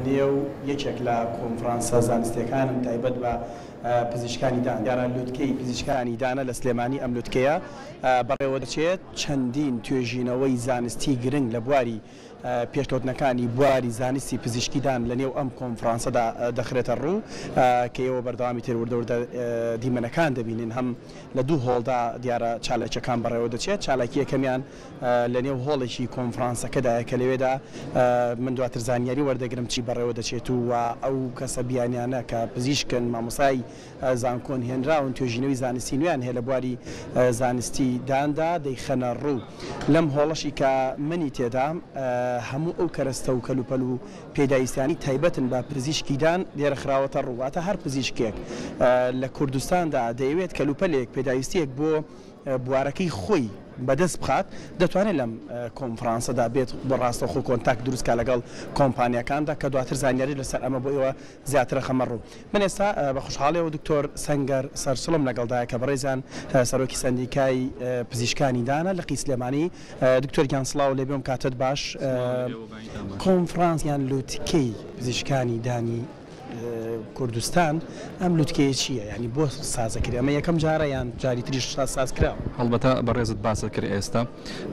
نێو یەکێک لە کۆنفرانسە زانستیەکانم تایبەت بە پزیشکانی دان دیارە لوتکەی پزیشکانی دانە لە سلێمانی ئەم لوتکەیە بەڕێوە دەچێت چەندین توێژینەوەی زانستی گرنگ لە بواری پێشکەوتنەکانی بواری زانستی پزیشکیدان لە نێو ئەم کۆنفرانسەدا دەخرێتە ڕوو کە ئێوە بەردەوامی تێوردەوردە دیمەنەکان دەبینین هەم لە دوو هۆڵدا دیارە چالاکیەکان بەڕێوە دەچێت چالاکی یەکەمیان لە نێو هۆڵێکی کۆنفرانسەکەدایە کە لەوێدا من دواتر زانیاری وەردەگرم چی بەڕێوە دەچێت و ئەو کەسە بیانیانە کە پزیشکن مامۆسای زانکۆن هێنراون توێژینەوەی زانستی نوێیان هەیە لە بواری زانستی داندا دەیخەنە ڕوو لەم هۆڵەشی کە منی تێدام هەموو ئەو کەرەستە و کەلوپەل و پێداویستانی تایبەتن بە پزیشکیدان لێرە خراوەتە ڕوواتە هەر پزیشکێک لە کوردستاندا دەیەوێت کەلوپەلێک پێداویستیەک بۆ بوارەکەی خۆی بەدەست بخات دەتوانێت لەم کۆنفرانسەدا بێت بەڕاستە خۆ کۆنتاک دروستکە لەگەڵ کۆمپانیەکاندا کە دواتر زانیاری لەسەر ئەمە بۆ ئێوە زیاترە خەمە ڕوو من ئێستا بە خوشحاڵیەوە دکتۆر سەنگەر سەرسڵم لەگەڵدایە کە بەڕێزان سەرۆکی سەندیکای پزیشکانی دانە لە قی سلێمانی دکتۆر گیانسڵاو لێبێم کاتت باش کۆنفرانسیان لوتکەی پزیشکانی دانی کوردستان ئەم لوتکەیە چییە؟ ینی بۆ سازەکرێ ئەمە یەکەم جارە یان جاری تریش سازکراوە؟ هەڵبەتە بەڕێزت باسە کرد ئێستا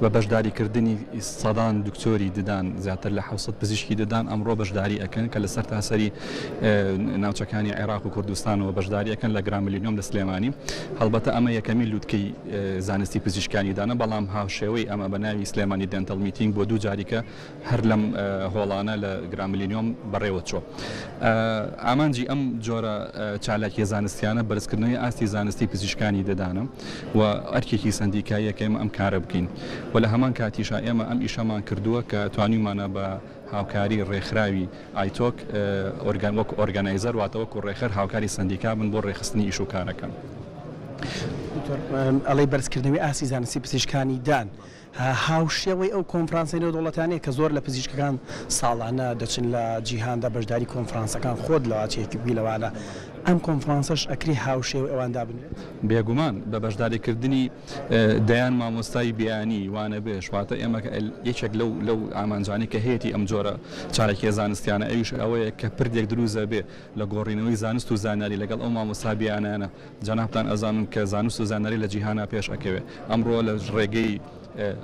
بە بەشداریکردنی سەدان دکتۆری ددان زیاتر لە 700 پزیشکی ددان ئەمڕۆ بەشداری ئەەکەن کە لەسەر تاسەری ناوچەکانی عێراق و کوردستانەوە بەشداری ئەەکەن لە گراملیۆم لە سلێمانی هەڵبەتە ئەمە یەکەمی لوتکەی زانستی پزیشکانی دانە بەڵام هاوشێوەی ئەمە بە ناوی سلێمانی دێنتەڵ میتینگ بۆ دوو جاریکە هەر لەم هۆڵانە لە گراملیۆم بەڕێوە چۆ ئامانجی ئەم جۆرە چالاکی زانستیانە بەرزکردنەوەی ئاستی زانستی پزیشکانی دەدانم و ئەرکێکی سندیکاییەکە ئێمە ئەم کارە بکەین و لە هەمان کاتیشا ئێمە ئەم ئیشەمان کردووە کە توانیمانە بە هاوکاری ڕێکخراوی ئایتۆک وەکو ئۆرگانایزەر واتەوەکو ڕێخەر هاوکاری سندیکا بن بۆ ڕێخستنی ئیش و کارەکەم. ئەڵەی بەرزکردنەوەی ئاستی زانستی پزیشکانی دان هاوشێوەی ئەو کۆنفرانسەی نێودوڵەتانەیە کە زۆر لە پزیشکەکان ساڵانە دەچن لە جیهاندا بەشداری کۆنفرانسەکان خۆت لەواچەیەکی بیلەوانە ئەم کۆنفرانسەش ئەکری هاوشێوە ئەواندا بنێت بێگومان بە بەشداریکردنی دەیان مامۆستای بیانی وانە بێ شواتە ئێمە یەکێک لەو ئامانجانی کە هەیەی ئەم جۆرە چارەکی زانستیانە ئەویش ئەوەیە کە پردێک دروزە بێ لە گۆڕینەوەی زانست و زانیاری لەگەڵ ئەو مامۆستا بیانانە جەنابتان ئەزانم کە زانست و زانیاری لە جیهانا پێش ئەکەوێت ئەمڕۆ لە ڕێگەی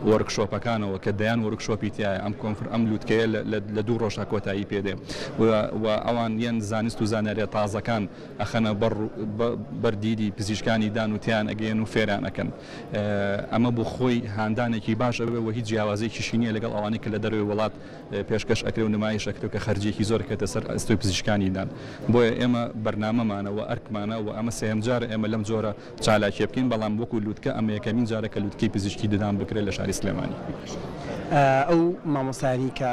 وەرکشۆپەکانەوە کە دەیان وەرکشۆپی تایە ئەم لوتکەیە لە دوو ڕۆژە کۆتایی پێدێ و ئەوان یەن زانست و زانیاریە تازەکان ئەخەنە بەردیدی پزیشکانی دان و تیان ئەگەیەن و فێران ئەەکەن ئەمە بۆ خۆی هاندانێکی باشە بێ و هیچ جیاوازەیەکی شینیە لەگەڵ ئەوانەی کە لە دەروی وڵات پێشکەش ئەکرێ و نمایش ئەکرێت کە خەرجێکی زۆر کەتە سەر ئەستۆی پزیشکانی دان بۆیە ئێمە بەرنامەمانەوە ئەرکمانە و ئەمە سێم جارە ئێمە لەم جۆرە چالاکیە بکەین بەڵام وەکو لوتکە ئەمە یەکەمین جارە کە لوتکەی پزیشکی ددان بکرێت لە شاری سلێمانی. ئەو مامۆستانی کە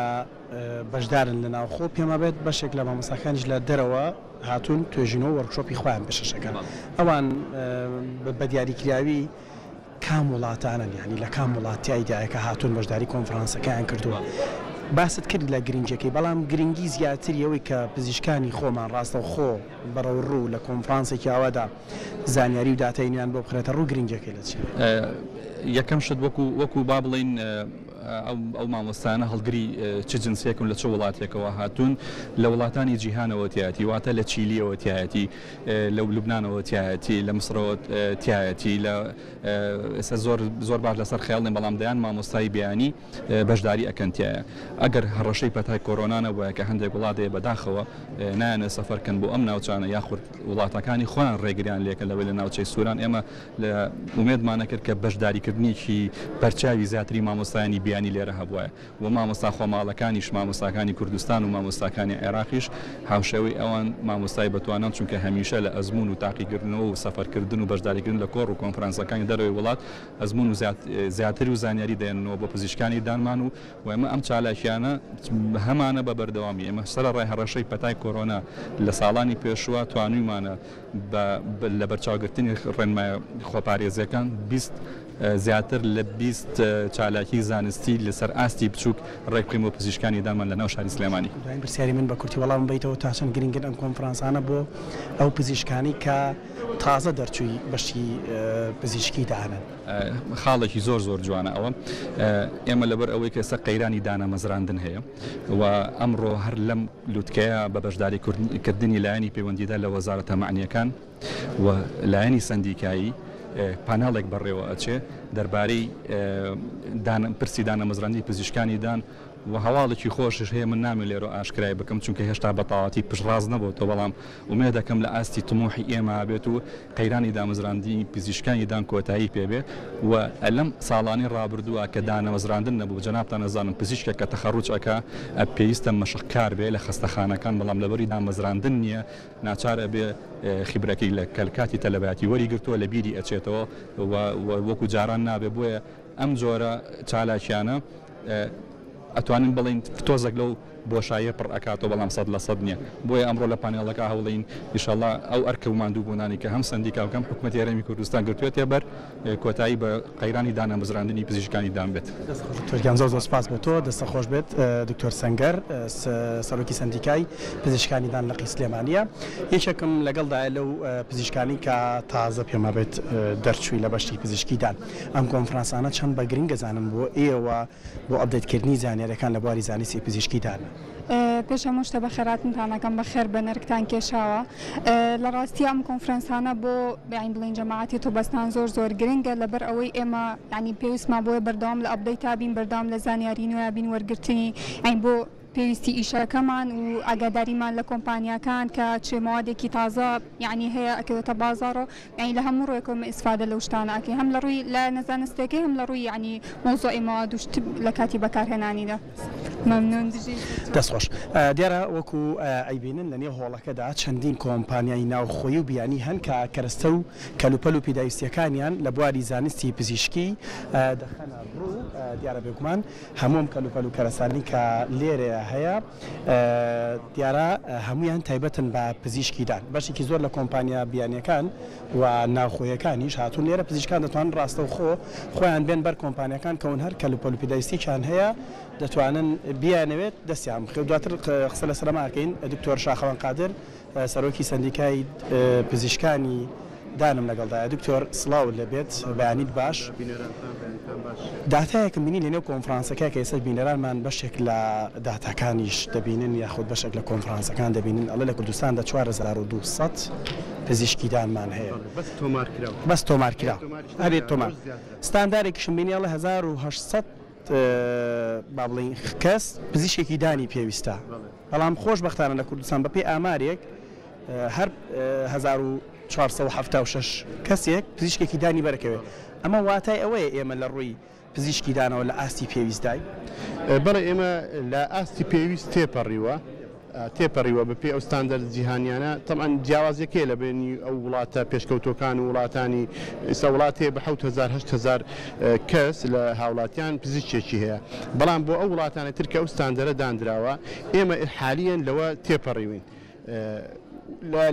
بەشدارن لە ناوخۆ پێمە بێت بەشێک لە مامۆستاکانیش لە دەرەوە هاتوون توێژینەوە وەرکشۆپی خۆیان پێشەکەن ئەوان بە دیاریکراوی کام وڵاتانن یعنی لە کام وڵاتیایدایە کە هاتوون بەشداری کۆنفرانسەکەیان کردووە باست کرد لە گرنگەکەی بەڵام گرنگی زیاتریەوەی کە پزیشکانی خۆمان ڕاستە و خۆ بەڕەو ڕوو لە کۆنفرانسێکی ئاوادا زانیاری و داتەینیان بۆ بخرێتە ڕوو گرنگەکەی لە چی یەکەم شت وەکو با بڵین ئەو مامۆستانە هەڵگری چ جنسێکم لە چه وڵاتێکەوە هاتوون لە وڵاتانی جیهانەوە تایەتی واتە لە چیلیەوە تایەتی لە لوبنانەوە تایەتی لە مسرەوە تایەتی لە ئێستا زۆر باش لەسەر خەیاڵێن بەڵام دەیان مامۆستای بیانی بەشداری ئەکەنتیایە ئەگەر هەڕەشەی پەتای کۆرۆنانە وایە کە هەندێک وڵاتەیە بەداخەوە نایەنە سەفەرکەن بۆ ئەم ناوچانە یاخود وڵاتەکانی خۆیان ڕێگریان لێکە لەوەی لە ناوچەی سووران ئێمە لە ئومێدمانە کرد کە بەشداریکردنیکی بەرچاوی زیاتری مامۆستایانی بیانی لێرە هەبووە و مامۆستا خۆماڵەکانیش مامۆستاکانی کوردستان و مامۆستاکانی عێراقیش هاوشێوەی ئەوان مامۆستای بەتوانان چونکە هەمیشە لە ئەزمون و تاقیکردنەوە و سەفەرکردن و بەشداریکردن لە کۆڕ و کۆنفرانسەکانی دەرەوەی وڵات ئەزمون و زیاتر و زانیاری دێنەوە بۆ پزیشکانی دانمان و ئێمە ئەم چالاکیانە هەمانە بە بەردەوامی ئێمە سەر ڕای هەڕەشەی پەتای کۆرۆنا لە ساڵانی پێشوە توانیمانە لە بەرچاوگرتنی ڕێنمایە خۆپارێزیەکان 20 زیاتر لە 20 چالاکی زانستی لەسەر ئاستی بچووک ڕێکخینەوە پزیشکانی دامان لە ناو شاری سلێمانی. پرسیاری من بە کورتی وەڵام بیتەوە تا چەند گرنگن ئەم کۆنفرانسانە بۆ ئەو پزیشکانی کە تازە دەرچووی بەشی پزیشکی دانن. خاڵێکی زۆر جوانە ئەوە ئێمە لەبەر ئەوەی کە ئێستا قەیرانی دانەمەزراندن هەیە و ئەمڕۆ هەر لەم لووتکەیە بە بەشداریکردنی لایەنی پەیوەندیدا لە وەزارەتە معنیەکان و لایەنی سندیکایی پاناڵێک بەڕێوە ئەچێ دەربارەی پرسی دانەمەزراندنی پزیشکانی دان و هەواڵێکی خۆشش هەیە من نامێ لێرە ئاشکرای بکەم چونکە هێشتا بەتەواتی پشتڕاز نەبووەوە بەڵام ومێ دەکەم لە ئاستی تموحی ئێمە بێت و قەیرانی دامەزراندنی پزیشکانی دان کۆتایی پێبێ و لەم ساڵانی ڕابردووە کە دانەمەزراندن نەبوو جەنابتان نەزانم پزیشکە کە تەخەڕوج ئەکا پێویستە مەشقکار بێ لە خەستەخانەکان بەڵام لەبەری دامەزراندن نییە ناچارە بێ خیبرەکەی لە کەلکاتی تەلەبەتی وەری گرتووە لە بیری ئەچێتەوە وەکو جاران نابێ بۆیە ئەم جۆرە چالاکیانە ئەتوانین بڵین تۆزێک لەو بۆشایە پڕ ئەکاتەوە بەڵام 100% نییە بۆیە ئەمڕۆ لە پانێڵەکە هەوڵین ئینشاءڵڵا ئەو ئەرکە و ماندوو بوونانی کە هەم سندیکا و کەم حکوومەتی هەرێمی کوردستان گرتوێتە بەر کۆتایی بە قەیرانی دانەمەزراندنی پزیشکانی دان بێت. دکتۆر زۆر سپاس بۆ تۆ دەستە خۆش بێت دکتۆر سەنگەر سەرۆکی سندیکای پزیشکانی دان لە قی سلێمانیە یەکێکم لەگەڵدایە لەو پزیشکانی کە تازە پێما بێت دەرچووی لە بەشتی پزیشکی دان ئەم کۆنفرانسانە چەند بە گرنگ گەزانم بۆ ئێوە بۆ ئەپدەیتکردنی زانیاریەکان لە بواری زانستی پزیشکی دانە. پێش هەموو شتە بەخێراتتانەکەم بەخێر بە نەرکتان کێشاوە لە ڕاستی ئەم کۆنفرانسانە بۆ بیان بڵین جەماعەتی تۆبەستان زۆر گرنگە لەبەر ئەوەی ئێمە ینی پێویستمان بۆیە بەردەوام لە ئەپدەیت بین بەردەوام لە زانیاری نوێ بین وەرگرتنی ئەین بۆ پێویستی ئیشەکەمان و ئاگاداریمان لە کۆمپانیەکان کە چێمەوادێکی تازە یعنی هەیە ئەکەوێتە بازارەوە یعنی لە هەموو ڕێکەوە ئیسفادە لەو شتانەکە هەم لە ڕووی لە نەزانستەکەی هەم لە ڕووی یعنی مۆزۆی مەواد و لە کاتی بەکارهێنانیدا. مەمنون دەستخۆش دیارە وەکو ئەیبینن لە نێو هۆڵەکەدا چەندین کۆمپانیای ناوخۆیی و بیانی هەن کە کەرەستە و کەلوپەل و پیداویستیەکانیان لە بواری زانستی پزیشکی دەخەنە ڕوو دیارە بێگومان هەموم کەلوپەل و کەرەسانی کە لێرە هەیە دیارە هەمویان تایبەتن بە پزیشکیدان بەشێکی زۆر لە کۆمپانیا بیانیەکان و ناوخۆیەکانیش هاتوون لێرە پزیشکان دەتوانن ڕاستە و خۆیان بێن بەر کۆمپانیەکان کەون هەر کەلوپەل و پیداویستیان هەیە دەتوانن بیانەوێت دەستیان دواتر قسە لە سەرماکەین دکتۆر شاخەوان قادر سەرۆکی سندیکای پزیشکانی دانم لەگەڵدایە دکتۆر سڵاو لەبێت بەیانیت باش داتایەکم بینی لە نێو کۆنفرانسەکە کە ئێستا بینەرانمان بەشێک لە داتاکانیش دەبینن یاخود بەشێک لە کۆنفرانسەکان دەبینن ئەڵێ لە کوردستاندا 4200 پزیشکیدانمان هەیە بەس تۆمارکراوە هەرێت تۆمار ستاندارێکیشم بینی ئەڵێ 1800 با بڵین کەس پزیشێکی دانی پێویستە بەڵام خۆشبەختانە لە کوردستان بەپێی ئامارێک هەر 1476 کەسێک پزیشکێکی دانی بەرەکەوێت ئەمە واتای ئەوەیە ئێمە لە ڕووی پزیشکی دانەوە لە ئاستی پێویستدای بەڵێ ئێمە لە ئاستی پێویست تێپەڕیوە بەپێ ئەو ستاندەرد جیهانیانە تەمان جیاوازەکەی لە بینی ئەو وڵاتە پێشکەوتەکان و وڵاتانی ئێستا وڵاتێ بە 7000 کەس لە هاوڵاتیان پزیشکێکی هەیە بەڵام بۆ ئەو وڵاتانە ترکە ئەو ستاندەرە دانراوە ئێمە حالیەن لەوە تێپەڕیوین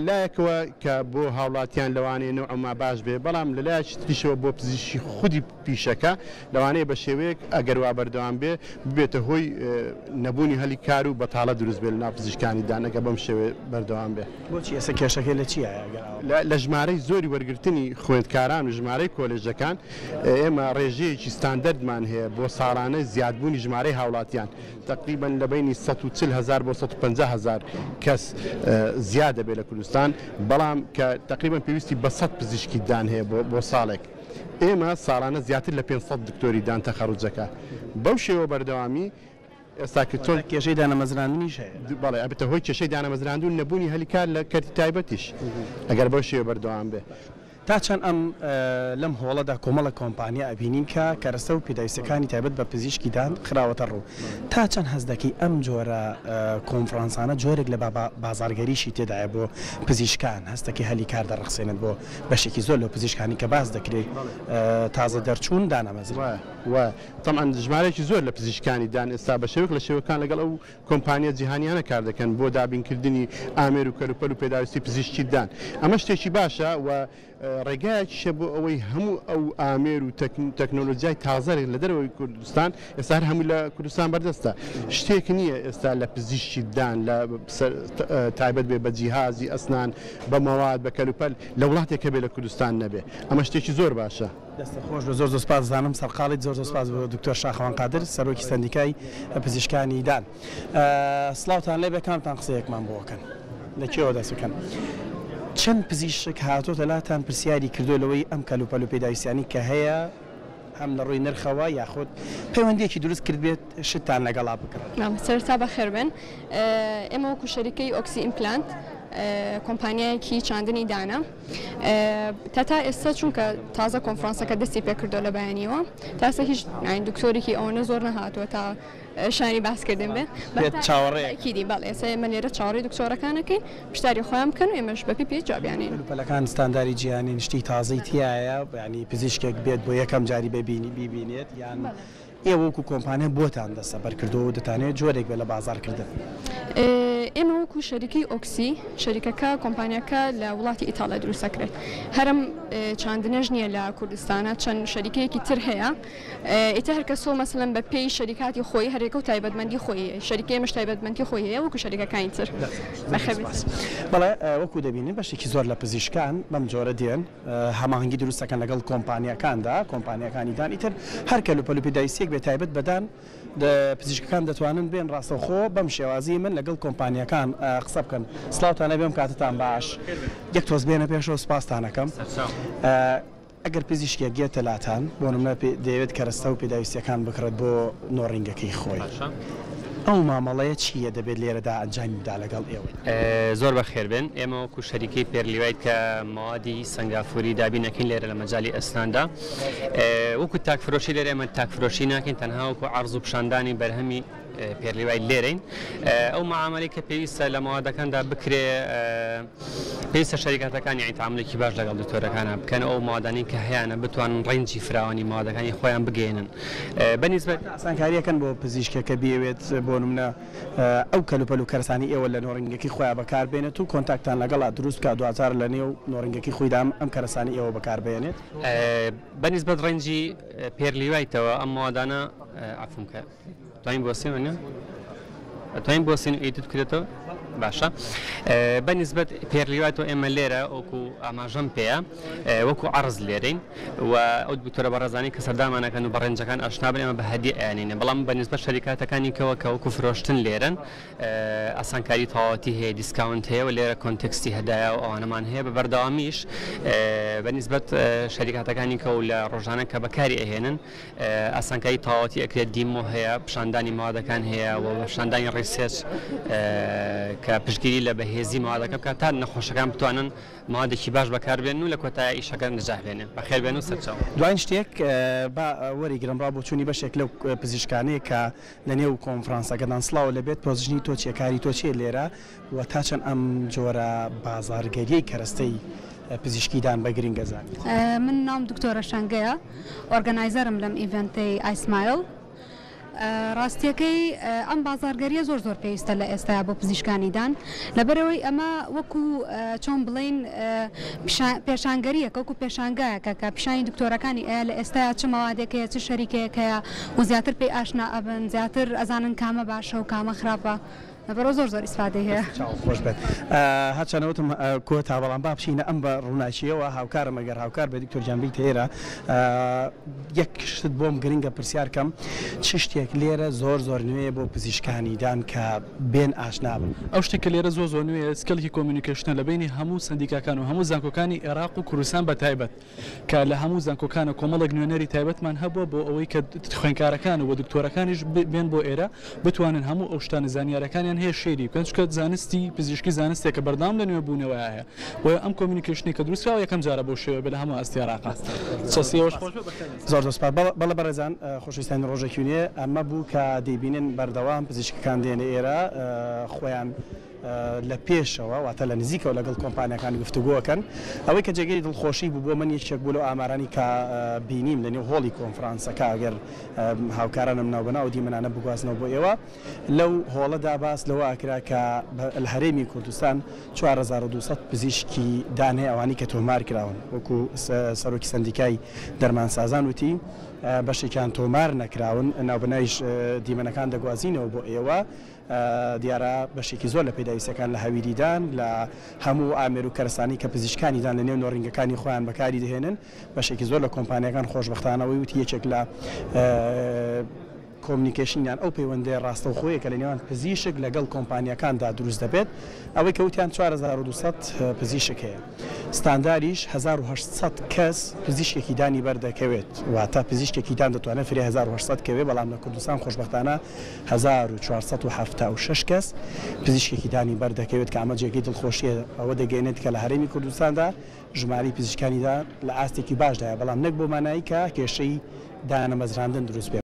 لایەکەوە کە بۆ هاوڵاتیان لەوانەیە نەوعما باش بێ بەڵام لە لایەک تریشەوە بۆ پزیشکی خودی پیشەکە لەوانەیە بە شێوەیەک ئەگەر وا بەردەوام بێ ببێتە هۆی نەبوونی هەلی کار و بەتاڵە دروست بێت لە ناو پزیشکانی دانەکە بەم شێوێ بەردەوام بێ بۆچی ئێستا کێشەکەی لە چیە لە ژمارەی زۆری وەرگرتنی خوێندکاران و ژمارەی کۆلێژەکان ئێمە ڕێژەیەکی ستاندەردمان هەیە بۆ ساڵانە زیادبوونی ژمارەی هاوڵاتیان تقریبا لە بینی 140,000 بۆ 150,000 کەس زیاد دەبێت لە کوردستان بەڵام کە تقریبا پێویستی بە 100 پزیشکی دان هەیە بۆ ساڵێک ئێمە ساڵانە زیاتر لە 500 دکتۆری دان تەخەڕوجەکە بەو شێوە بەردەوامی ئێستا کە تۆ کێشەی دانەمەزراندنیش هەیە بەڵێ ئەبێتە هۆی کێشەی دانەمەزراندون نەبوونی هەلیکار لە کەرتی تایبەتیش ئەگەر بەو شێوە بەردەوام بێ تا چەند ئەم لەم هۆڵەدا کۆمەڵە کۆمپانیا ئەبینین کە کەرەستە و پێداویستەکانی تایبەت بە پزیشکی دان خراوەتە ڕوو تا چەند هەز دەکەی ئەم جۆرە کۆنفرانسانە جۆرێک لە بازارگەریشی تێدایە بۆ پزیشکان هەستەکەی هەلی کار دەڕخسێنێت بۆ بەشێکی زۆر لە پزیشکانی کە باز دەکرێت تازە دەرچوون دانەمەزر وە تەمان ژمارەیەکی زۆر لە پزیشکانی دان ئێستا بە شێوەیەک لە شێوەکان لەگەڵ ئەو کۆمپانیا جیهانیانە کار دەکەن بۆ دابینکردنی ئامێر و کەلوپەل و پێداویستی پزیشکی دان ئەمە شتێکی باشە و ڕێگایەکیشە بۆ ئەوەی هەموو ئەو ئامێر و تەکنۆلۆژیای تازەێک لە دەرەوەی کوردستان ئێستا هەموو لە کوردستان بەردەستە شتێک نییە ئێستا لە پزیشکیدان لە تایبەت بێ بە جیهازی ئەسنان بە مەواد بە کەلوپەل لە وڵاتێکە بێ لە کوردستان نەبێ ئەمە شتێکی زۆر باشە. دەستە خۆش بە زۆر سپاس زانم سەرقاڵیت زۆر سپاس بۆ دکتۆر شاخەوان قادر سەرۆکی سەندیکای پزیشکانی دان. سڵاوتان لێ بەکانتان قسەیەکمان بۆکەن لەکێوە دەستەکەن. چەند پزیشک هاتۆتە لاتان پرسیاری کردو لەوەی ئەم کەلوپەل و پێداویستیانی کە هەیە هەم لە ڕووی نرخەوە یاخود پەیوەندیەکی دروست کرد بێت شتان لەگەڵا بکڕن. سەرتا بەخێر بن ئێمە وەکو شەریکەی ئۆکسی ئیمپلانت کۆمپانیایەکی چاندنی دانا تا ئێستا چونکە تازە کۆنفرانسەکە دەستی پێکردو لە بەیانیەوە تاسە هیچ دکتۆرێکی ئەوەنە زۆر نەهاتووە تا شانی باسکردن بێ چاوەڕێکیدی بەڵێ ئێستا ئێمە لێرە چاوەڕێی دکتۆرەکانەکەی پشتاری خۆیان بکەن و ئێمەش بەپی پێ جوابیانین. پەلەکان ستانداری جیهانی شتی تازەی تایە ینی پزیشکێک بێت بۆ یەکەم جاری ببینێت یان ئێوە وەکو کۆمپانیا بۆتان دەستە بەرکردەوە و دەتانێت جۆرێک بێ لە بازارکردن. ئێمە وەکو شەریکەی ئۆکسی شەریکەکە کۆمپانیەکە لە وڵاتی ئیتاڵیا دروستەکرێت هەرم چاندنێژ نییە لە کوردستانە چەند شەریکەیەکی تر هەیە ئیتە هەر کەسۆ مەسەڵەن بە پێی شەریکاتی خۆی هەرێکە و تایبەتمەندی خۆی شەریکەی مش تایبەتمەندی خۆی هەیە وەکو شەریکەکانی تر. بەڵێ وەکو دەبینین بەشێکی زۆر لە پزیشکان بەم جۆرە دێن هەماهنگگی دروستەکەن لەگەڵ کۆمپانیەکاندا کۆمپانیەکانی دان ئیتر هەر کەلوپەل و پێداویستیەک بێ تایبەت بەدان پزیشکەکان دەتوانن بێن ڕاستەوخۆ بەم شێوازی من لەگەڵ کۆمپانیەکان قسە بکەن. سڵاوتانە بێم کاتتان باش یەک تۆز بێنە پێشەوە سپاسانەکەم. ئەگەر پزیشکێک گێتە لاتان بۆ نمونە دەیەوێت کەرەستە و پێداویستیەکان بکرێت بۆ نۆڕینگەکەی خۆی ئەو مامەڵەیە چییە دەبێت لێرەدا ئەنجامی بدا لەگەڵ ئێوە؟ زۆر بەخێر بن ئێمە وەکو شەریکەی پێرلیوایت کە ماوادی سنگافوری دابینەکەین لێرە لە مەجای ئەسناندا وەکو تاکفرۆشی لێرە ئێمە تاکفرۆشی ناکەین تەنها وەکو عەرز و پیشاندانی بەرهەمی پێرلیوای لێرەین ئەو معاملەی کە پێویستە لە ماوادەکاندا بکرێ پێویستە شەریکەتەکانی یعنی تەعاملێکی باش لەگەڵ دکتۆرەکانە بکەن ئەو ماوادانەی کە هەیەە بتوانن ڕێنجی فراوانی ماوادەکانی خۆیان بگەێنن بەنسبەت ئاسانکاریەکەن بۆ پزیشکەکە بێوێت بۆ نمونە ئەو کەلوپەل و کەرسانی ئێوە لە نۆڕینگەکەی خۆیان بەکاربێنێت و کۆنتاکتان لەگەڵا دروست بکات دواتر لە نێو نۆڕینگەکەی خۆیدا ئەم کەرسانی ئێوە بەکاربێنێت بەنسبەت ڕێنجی پێرلیوایتەوە ئەم ماوادانە عفومکە توانین بۆسینە توانین بۆسین ئیدت کرێتەوە باشە بەنسبەت پێرلیوایەوە ئێمە لێرە وەکو ئاماژەم پێەیە وەکو عەرز لێرەین و ئەو دکتۆرە بەڕێزانی کە سەردامانەکەن و بەڕێنجەکان ئاشنا بن ئێمە بە هەدیە ئەیانینە بەڵام بەنسبەت شەریکاتەکانی کەوە کە وەکو فرۆشتن لێرن ئاسانکاری تەواوەتی هەیە دیسکاونت هەیە و لێرە کۆنتێکستی هەدایە و ئەوانەمان هەیە بە بەردەوامیش بەنسبەت شەریکاتەکانی کە و لە ڕۆژانە کە بەکاری ئەهێنن ئاسانکاری تەواوەتی ئەکرێت دیمۆ هەیە پیشاندانی ماوادەکان هەیە و پیشاندانی ڕیسێرچ کە پشتگیری لە بەهێزی ماوادەکە بکات تا نەخۆشەکان بتوانن ماوادێکی باش بەکاربێن و لە کۆتایی ئیشەکە نجاهبێنن بەخێربێن و سەرچاو. دوایین شتێک وەریگرم ڕا بۆ چوونی بەشێک لەو پزیشکانەیە کە لە نێو کۆنفرانسەکەدان سڵاو لەبێت پۆزیشنی تۆ چیەکاری تۆ چیە لێرە و تا چەند ئەم جۆرە بازارگەریەی کەرەستەی پزیشکیدان بە گرنگەزانیت. من نام دکتۆرە شەنگەیە ئۆرگەنایزەرم لەم ئیڤنتەی ئایسمایل. ڕاستیەکەی ئەم بازارگەریە زۆر زۆر پێویستە لە ئێستا بۆ پزیشکانیدان لەبەرەوەی ئەمە وەکو چۆن بڵین پێشانگەریەکە وەکو پێشانگایەکە کە پیشانی دکتۆرەکانی ئەیە لە ئێستا چ ماوادێکەیە چ شەریکەیەکەیە و زیاتر پێی ئاشنا ئەبن زیاتر ئەزانن کامە باشە و کامە خراپە بەرە زۆر زۆر ئیسفادەی هەیە خۆش بێت هەچەنەوتم کۆ تا بەڵام با بچینە ئەم بە ڕووناچیەوە هاوکارم ئەگەر هاوکار بە دکتۆر جانبی تێرە یەک شت بۆم گرنگە پرسیارکەم چ شتێک لێرە زۆر زۆر نوێ بۆ پزیشکانیدان کە بێن ئاشنا بن. ئەو شتێک کە لێرە زۆر زۆر نوێ سکەڵی کۆمیونیکیشنە لە بینی هەموو سندیکاکان و هەموو زانکۆکانی عێراق و کوردستان بە تایبەت کە لە هەموو زانکۆکانە کۆمەڵێک نوێنەری تایبەتمان هەبووە بۆ ئەوەی کە خوێنکارەکان و بۆ دکتۆرەکانیش بێن بۆ ئێرە بتوانن هەموو ئەو شتانە زانیارەکانیان هەیە شێری بکەن چکە زانستی پزیشکی زانستێکە بەردام لە نوێ بوونەوە هەیە و ئەم کۆمیونیکیشنی کە دروستراوە یەکەم جارە بۆ شێوە بە لە هەموو ئەستی عێراق زۆر دەسپات بەڵە بەڕێزان خۆشویستانی ڕۆژێکی نوێ ئەمە بوو کە دەیبینن بەردەوام پزیشکەکان دێنە ئێرە خۆیان لە پێشەوە واتە لە نزیکەوە لەگەڵ کۆمپانیەکان گفتوگۆکەن ئەوەی کە جێگەی دڵخۆشی بوو بۆ من یەکێک بوو لە ئامارانی کە بینیم لە نێو هۆڵی کۆنفرانسەکە ئەگەر هاوکارانم ناوبەناو دیمەنانە بگوازنەوە بۆ ئێوە لەو هۆڵەدا باس لەوە ئاکرا کە لە هەرێمی کوردستان 4200 پزیشکی دانێ ئەوانی کە تۆمار کراون وەکو سەرۆکی سندیکای دەرمانسازان وتی بەشێکیان تۆمار نەکراون ناوبەنایش دیمەنەکان دەگوازینەوە بۆ ئێوە دیارە بەشێکی زۆر لە پێداویستەکان لە هەویریدان لە هەموو ئامێر و کەرسانی کە پزیشکانیدان لە نێو نۆڕینگەکانی خۆیان بەکاری دەهێنن بەشێکی زۆر لە کۆمپانیەکان خۆشبەختانەوەی وتی یەکێک لە کۆمنیکیشنیان ئەو پەیوەندی ڕاستەوخۆیە کە لە نێوان پزیشک لەگەڵ کۆمپانیەکاندا دروست دەبێت ئەوەی کەوتیان 4200 پزیشک هەیە ستانداریش 1800 کەس پزیشکێکی دانی بەردەکەوێت واتە پزیشکێکی دان دەتوانێت فری 1800 کەوێت بەڵام لە کوردستان خۆشبەختانە 1476 کەس پزیشکێکی دانی بەردەکەوێت کە ئەمە جێگەی دڵخۆشیە ئەوە دەگەێنێت کە لە هەرێمی کوردستاندا ژماری پزیشکانیدا لە ئاستێکی باشدایە بەڵام نەک بۆ مانایی کە کێشەی دانەمەزراندن دروست بێت